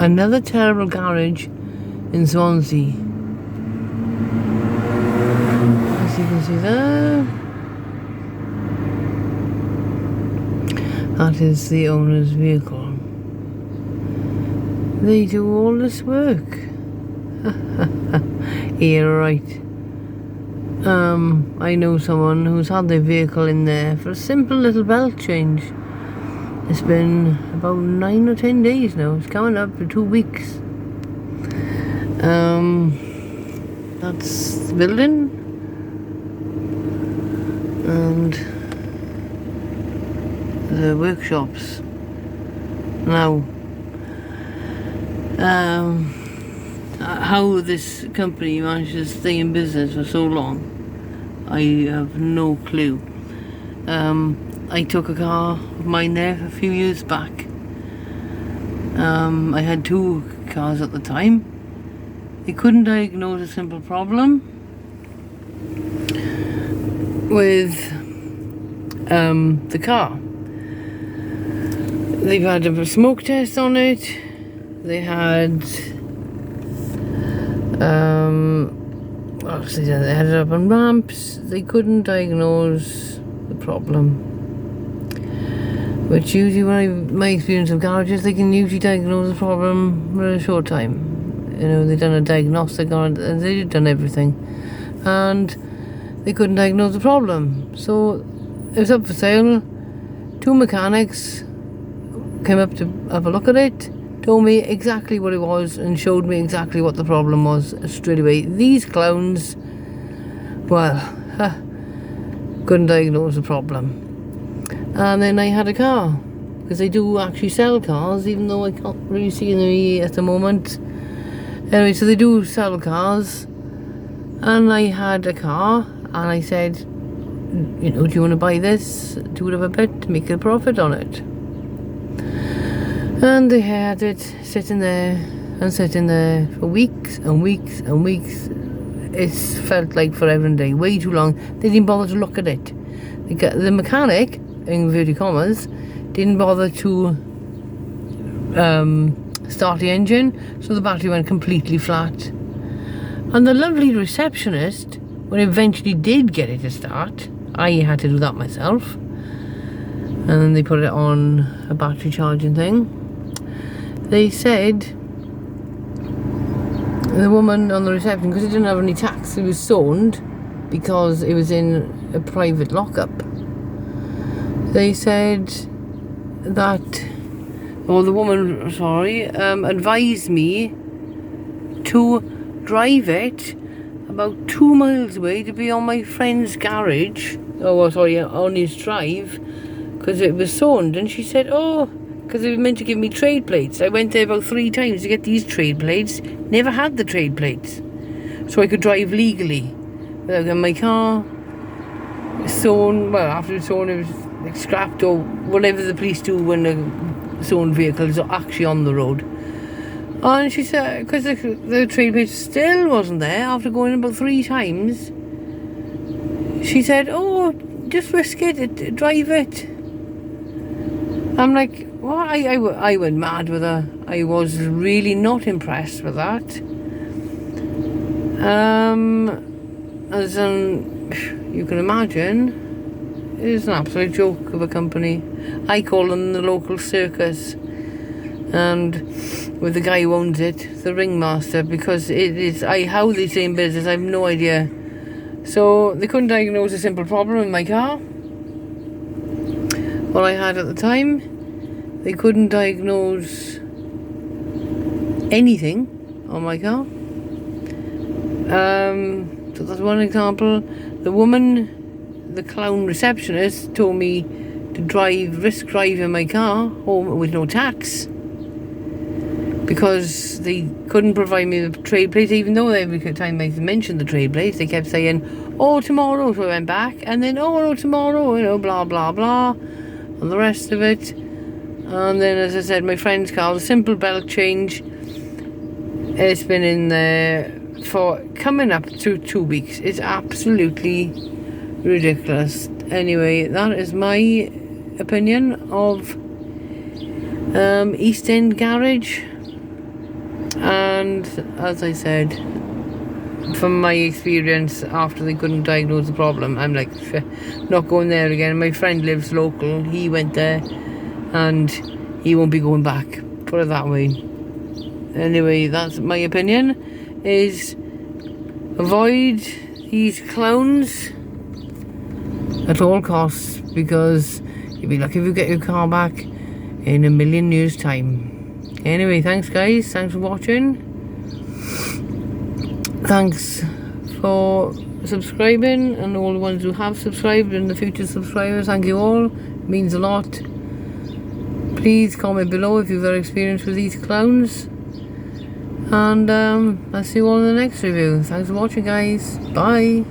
Another terrible garage in Swansea. As you can see there, that is the owner's vehicle. They do all this work. Yeah, right. I know someone who's had their vehicle in there for a simple little belt change. It's been about 9 or 10 days now. It's coming up for 2 weeks. That's the building. And the workshops. Now, how this company managed to stay in business for so long, I have no clue. I took a car of mine there a few years back. I had 2 cars at the time. They couldn't diagnose a simple problem with the car. They've had a smoke test on it. They had obviously they had it up on ramps. They couldn't diagnose the problem, which usually, when my experience of garages, they can usually diagnose the problem in a short time. You know, they've done a diagnostic on it, and they've done everything, and they couldn't diagnose the problem. So it was up for sale. 2 mechanics came up to have a look at it, told me exactly what it was, and showed me exactly what the problem was straight away. These clowns, well, couldn't diagnose the problem. And then I had a car, because they do actually sell cars, even though I can't really see them at the moment. Anyway, so they do sell cars, and I had a car, and I said, you know, do you want to buy this, do whatever bit to make a profit on it? And they had it sitting there for weeks and weeks and weeks. It felt like forever and a day, way too long. They didn't bother to look at it. The mechanic, in inverted commas, didn't bother to start the engine, so the battery went completely flat. And the lovely receptionist, when it eventually did get it to start, I had to do that myself, and then they put it on a battery charging thing. They said, the woman on the reception, because it didn't have any tax, it was zoned because it was in a private lockup. They said that, the woman, advised me to drive it about 2 miles away to be on my friend's garage, on his drive, because it was zoned. And she said, because they were meant to give me trade plates. I went there about 3 times to get these trade plates, never had the trade plates, so I could drive legally without getting my car zoned. Well, after it's zoned, it was like scrapped, or whatever the police do when a zoned vehicle is actually on the road. And she said, because the trade plate still wasn't there after going about 3 times, she said, just risk it, drive it. I'm like, what? I went mad with her. I was really not impressed with that. As you can imagine, it's an absolute joke of a company. I call them the local circus, and with the guy who owns it, the ringmaster, because it is how they stay in business, I have no idea. So they couldn't diagnose a simple problem in my car, what I had at the time. They couldn't diagnose anything on my car. So that's one example. The woman, the clown receptionist, told me to risk driving my car home with no tax, because they couldn't provide me the trade plates, even though every time I mentioned the trade plates, they kept saying, tomorrow. So I went back, and then, no, tomorrow, blah, blah, blah, and the rest of it. And then, as I said, my friend's car, a simple belt change, it's been in there for coming up to 2 weeks. It's absolutely ridiculous. Anyway, that is my opinion of East End Garage. And as I said, from my experience, after they couldn't diagnose the problem, I'm like, not going there again. My friend lives local, he went there, and he won't be going back, put it that way. Anyway, that's my opinion, is avoid these clowns at all costs, because you'll be lucky if you get your car back in a million years' time. Anyway, thanks guys, thanks for watching. Thanks for subscribing, and all the ones who have subscribed and the future subscribers, thank you all, it means a lot. Please comment below if you've had experience with these clowns, and I'll see you all in the next review. Thanks for watching guys, bye.